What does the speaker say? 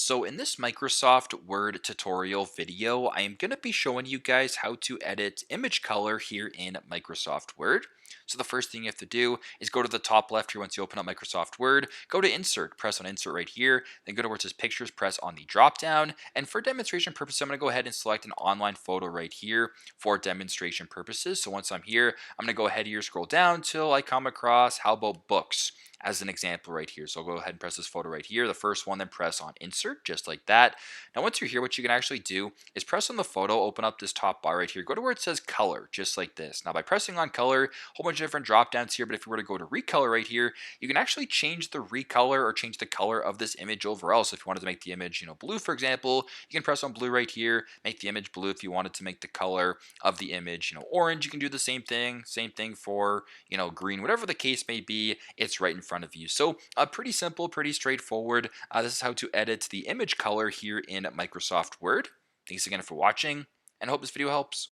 So in this Microsoft Word tutorial video, I am going to be showing you guys how to edit image color here in Microsoft Word. So the first thing you have to do is go to the top left here once you open up Microsoft Word, go to Insert, press on Insert right here, then go to where it says Pictures, press on the drop down. And for demonstration purposes, I'm going to go ahead and select an online photo right here for demonstration purposes. So once I'm here, I'm going to go ahead here, scroll down till I come across how about books as an example right here. So I'll go ahead and press this photo right here, the first one, then press on insert just like that. Now once you're here, what you can actually do is press on the photo, open up this top bar right here, go to where it says color just like this. Now by pressing on color, a whole bunch of different drop downs here, but if you were to go to recolor right here, you can actually change the recolor or change the color of this image overall. So if you wanted to make the image blue, for example, you can press on blue right here, make the image blue. If you wanted to make the color of the image orange, you can do the same thing for green, whatever the case may be, it's right in front of you. So pretty simple, pretty straightforward. This is how to edit the image color here in Microsoft Word. Thanks again for watching, and I hope this video helps.